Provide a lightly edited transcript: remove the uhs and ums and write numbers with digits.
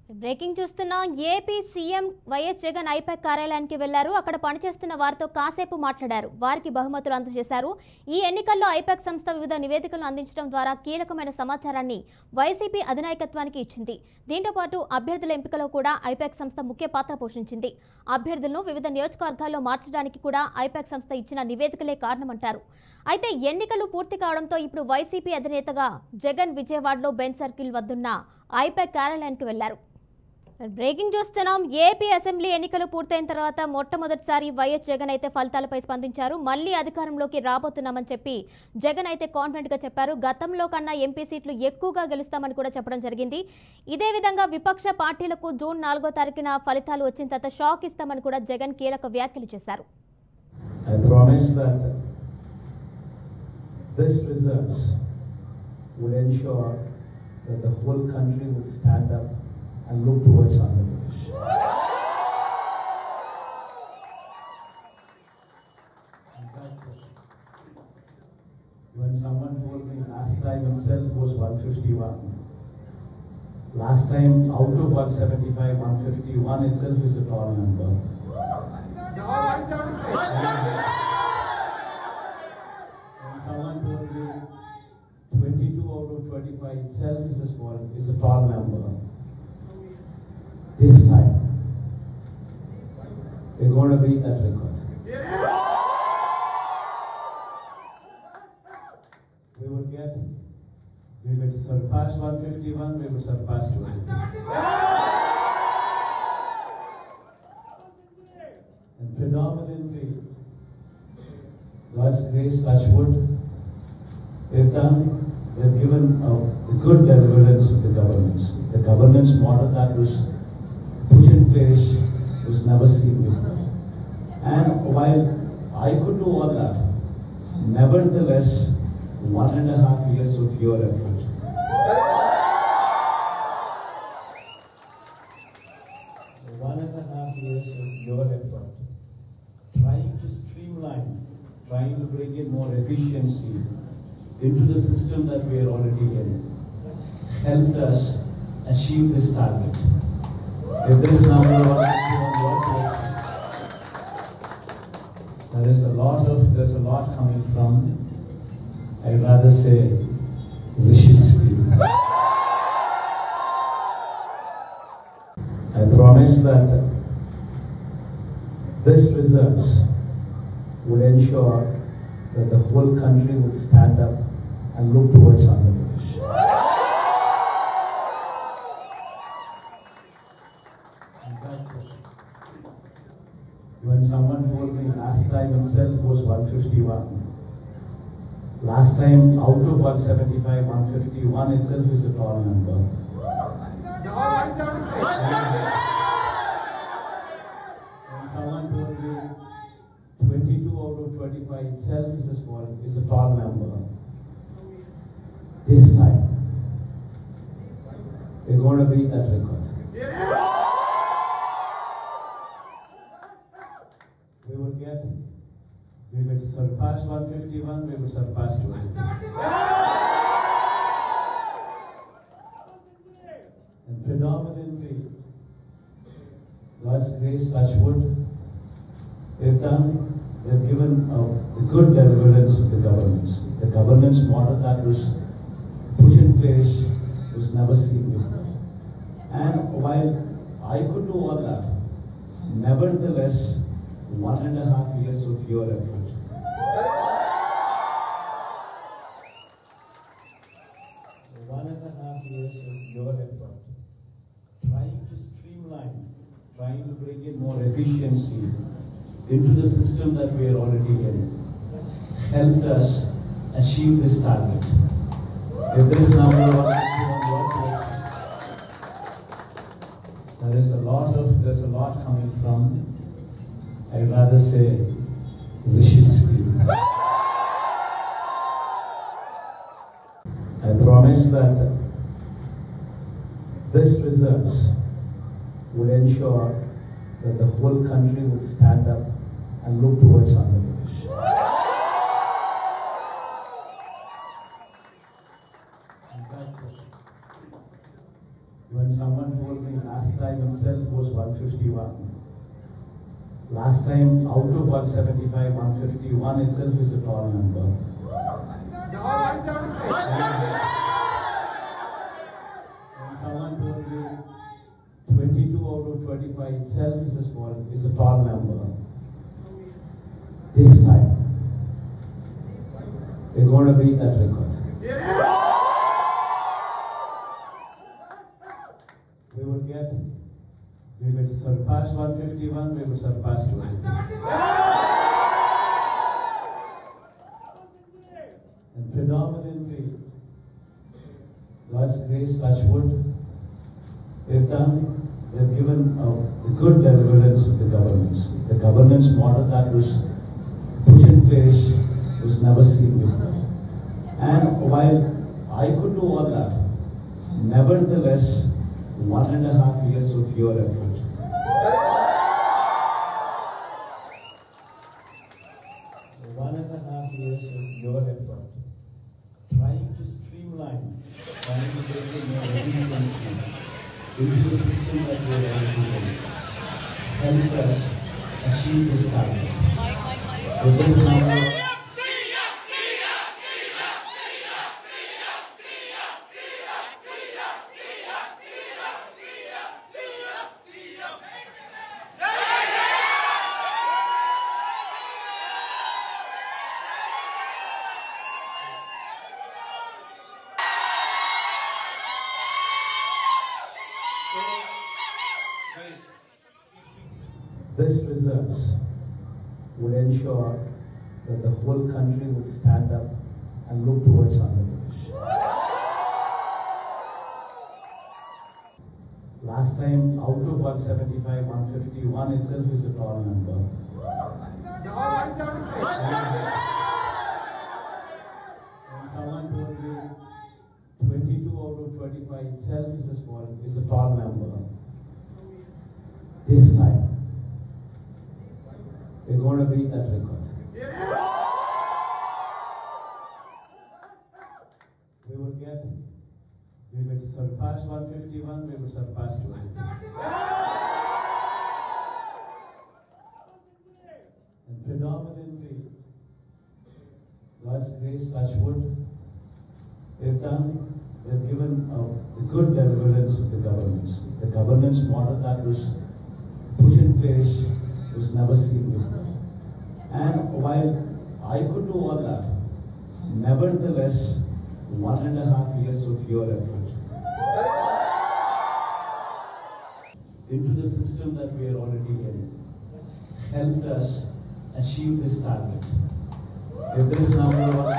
Breaking చూస్తున్నాం. AP CM YS Jagan IPAC కార్యాలయానికి వెళ్లారు. అక్కడ పనిచేస్తున్న వారితో కాసేపు మాట్లాడారు. వారికి బహుమతులు అందజేశారు. ఈ ఎన్నికల్లో ఐపాక్ సంస్థ వివిధ నివేదికలను అందించడం ద్వారా కీలకమైన సమాచారాన్ని వైసీపీ అధినాయకత్వానికి ఇచ్చింది. దీంతో పాటు అభ్యర్థుల ఎంపికలో కూడా ఐపాక్ సంస్థ ముఖ్య పాత్ర పోషించింది. అభ్యర్థులను వివిధ నియోజకవర్గాల్లో మార్చడానికి కూడా ఐపాక్ సంస్థ ఇచ్చిన నివేదికలే కారణమంటారు. అయితే ఎన్నికలు పూర్తి కావడంతో ఇప్పుడు వైసీపీ అధినేతగా జగన్ విజయవాడలో బెంచ్ సర్కిల్ వద్దున్న ఐపాక్ కార్యాలయానికి వెళ్లారు. బ్రేకింగ్ చూస్తున్నాం. ఏపీ అసెంబ్లీ ఎన్నికలు పూర్తయిన తర్వాత మొట్టమొదటిసారి వైఎస్ జగన్ అయితే ఫలితాలపై స్పందించారు. మళ్లీ అధికారంలోకి రాబోతున్నామని చెప్పి జగన్ అయితే కాన్ఫిడెంట్ గా చెప్పారు. గతంలో కన్నా ఎంపీ సీట్లు ఎక్కువగా గెలుస్తామని కూడా చెప్పడం జరిగింది. ఇదే విధంగా విపక్ష పార్టీలకు జూన్ 4వ తారీఖున ఫలితాలు వచ్చిన తర్వాత షాక్ ఇస్తామని కూడా జగన్ కీలక వ్యాఖ్యలు చేశారు. This results would ensure that the whole country would stand up and look towards Andhra Pradesh. When someone told me last time itself was 151, last time out of 175, 151 itself is a tall number. Someone told me 22 out of 25 itself is a tall number. This time, we're going to beat that record. We will surpass 151, we will surpass 250. And predominantly, God's grace, touch wood, they've given a good deliverance of the governance. The governance model that was put in place was never seen before. And while I could do all that, nevertheless, 1.5 years of your effort. 1.5 years of your effort, trying to streamline, trying to bring in more efficiency into the system that we are already in, helped us achieve this target. If this number was on your plate, there's a lot coming from, I'd rather say, Rishi's team. I promise that this results would ensure that the whole country would stand up and look towards Andhra Pradesh. When someone told me last time itself was 151, last time out of 175, 151 itself is a tall number. When someone told me 22 out of 25 itself is a tall number. This time, we're going to beat that record. We will surpass 151, we will surpass 250. And predominantly, God's grace, touch wood, they've given a good deliverance of the governance. The governance model that was put in place was never seen before. And while I could do all that, nevertheless, 1.5 years of your effort. 1.5 years of your effort, trying to streamline, trying to bring in more efficiency into the system that we are already in, helped us achieve this target. If this number was on your plate, there's a lot coming from, I'd rather say, Rishi's team. I promise that this results would ensure that the whole country would stand up and look towards Andhra Pradesh. When someone told me Last time itself was 151. Last time out of 175, 151 itself is a tall number. And someone told me 22 out of 25 itself is a tall number. This time, we're going to beat that record. We will surpass 151, we will surpass 250. And predominantly, God's grace, touch wood, they've given the good deliverance of the governance. The governance model that was put in place was never seen before. And while I could do all that, nevertheless, 1.5 years of your effort. 1.5 years of your effort, trying to streamline, trying to bring in your resiliency into the system that we are in, helped us achieve this target. So this number, this results would ensure that the whole country would stand up and look towards Andhra Pradesh. Last time, out of 175, 151 itself is a tall number. And someone told me 22 out of 25 itself is a tall number. This time, we're going to beat that record. We will surpass 151, we will surpass 250. And predominantly, God's grace, touch wood, they've given the good deliverance of the governance. The governance model that was put in place was never seen before. And while I could do all that, nevertheless, 1.5 years of your effort into the system that we are already in helped us achieve this target. If this number was